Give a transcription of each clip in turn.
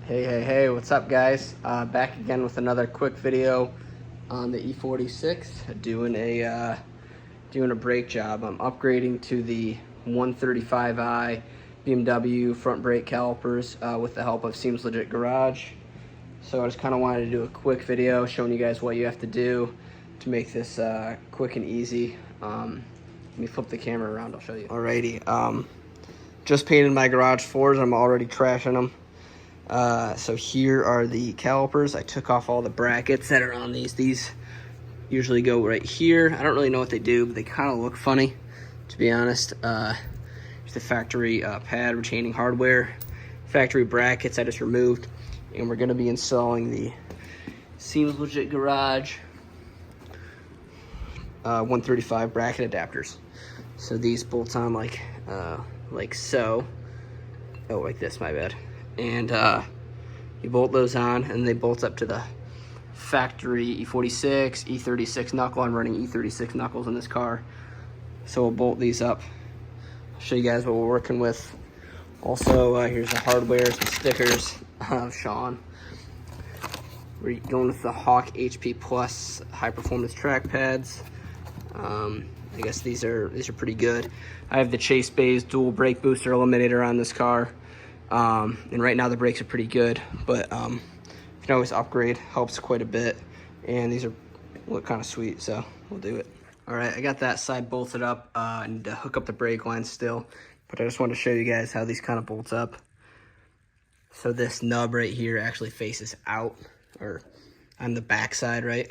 Hey, what's up guys? Back again with another quick video on the E46, doing a brake job. I'm upgrading to the 135i BMW front brake calipers with the help of Seems Legit Garage. So I just kind of wanted to do a quick video showing you guys what you have to do to make this quick and easy. Let me flip the camera around, I'll show you. Alrighty, just painted my garage floors. I'm already trashing them. So here are the calipers. I took off all the brackets that are on these. These usually go right here. I don't really know what they do, but they kind of look funny, to be honest. Here's the factory pad retaining hardware. Factory brackets I just removed. And we're going to be installing the Seems Legit Garage 135 bracket adapters. So these bolt on like so. Oh, like this, my bad. And you bolt those on, and they bolt up to the factory E46, E36 knuckle. I'm running E36 knuckles in this car, so we'll bolt these up. I'll show you guys what we're working with. Also, here's the hardware, some stickers of Sean. We're going with the Hawk HP Plus high performance track pads. I guess these are pretty good. I have the Chase Bays dual brake booster eliminator on this car. And right now the brakes are pretty good, but you can always upgrade, helps quite a bit. And these look kind of sweet, so we'll do it. All right, I got that side bolted up. I need to hook up the brake line still, but I just wanted to show you guys how these kind of bolt up. So this nub right here actually faces out, or on the back side, right?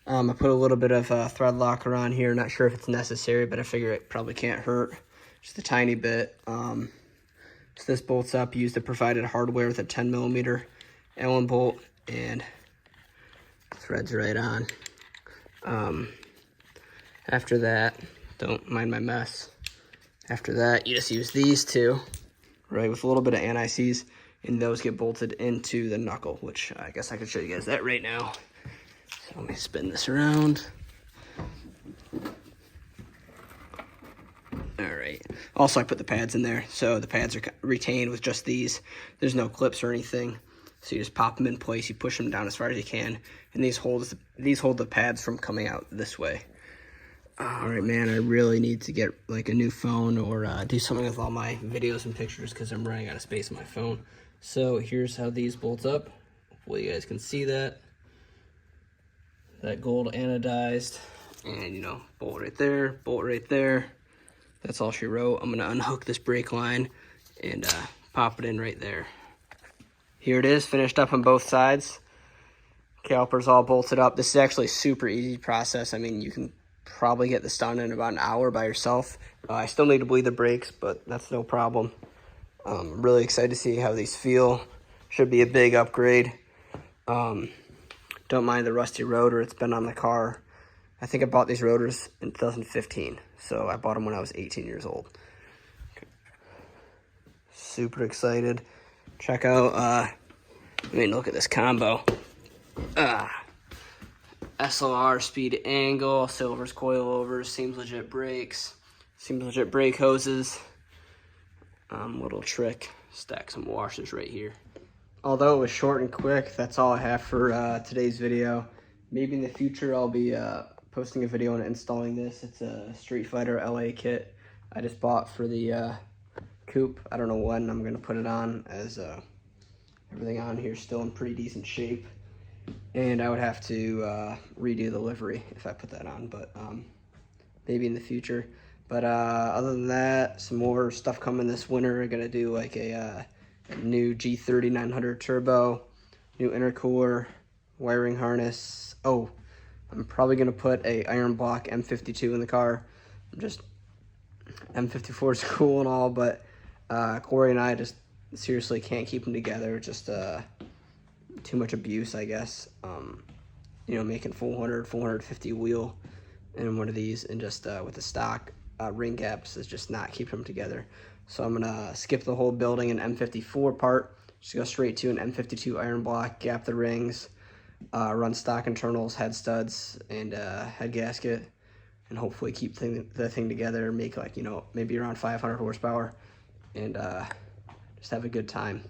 I put a little bit of thread locker on here. Not sure if it's necessary, but I figure it probably can't hurt. Just a tiny bit. So this bolts up, use the provided hardware with a 10mm Allen bolt, and threads right on. After that, don't mind my mess. After that, you just use these two, right, with a little bit of anti-seize, and those get bolted into the knuckle, which I guess I could show you guys that right now. So let me spin this around. Also, I put the pads in there, so the pads are retained with just these. There's no clips or anything, so you just pop them in place. You push them down as far as you can, and these hold the pads from coming out this way. All right, man, I really need to get like a new phone or do something with all my videos and pictures because I'm running out of space on my phone. So here's how these bolt up. Hopefully you guys can see that. That gold anodized, and bolt right there, bolt right there. That's all she wrote. I'm gonna unhook this brake line and pop it in right there. Here it is, finished up on both sides. Calipers all bolted up. This is actually a super easy process. I mean, you can probably get this done in about an hour by yourself. I still need to bleed the brakes, but that's no problem. I'm really excited to see how these feel. Should be a big upgrade. Don't mind the rusty rotor. It's been on the car. I think I bought these rotors in 2015, so I bought them when I was 18 years old. Okay. Super excited. Check out, I mean, look at this combo. SLR speed angle, Silver's coilovers, Seems Legit brakes, Seems Legit brake hoses. Little trick, stack some washers right here. Although it was short and quick, that's all I have for today's video. Maybe in the future I'll be posting a video on installing this. It's a Street Fighter LA kit I just bought for the coupe. I don't know when I'm gonna put it on, as everything on here is still in pretty decent shape, and I would have to redo the livery if I put that on, but maybe in the future. But other than that, some more stuff coming this winter. I'm gonna do like a new G30 900 turbo, new intercooler, wiring harness. Oh, I'm probably gonna put a iron block M52 in the car. M54 is cool and all, but Corey and I just seriously can't keep them together. Just too much abuse, I guess. Making 450 wheel in one of these, and just with the stock ring gaps is just not keeping them together. So I'm gonna skip the whole building an M54 part. Just go straight to an M52 iron block, gap the rings, run stock internals, head studs, and head gasket, and hopefully keep the thing together, make like, maybe around 500 horsepower, and just have a good time.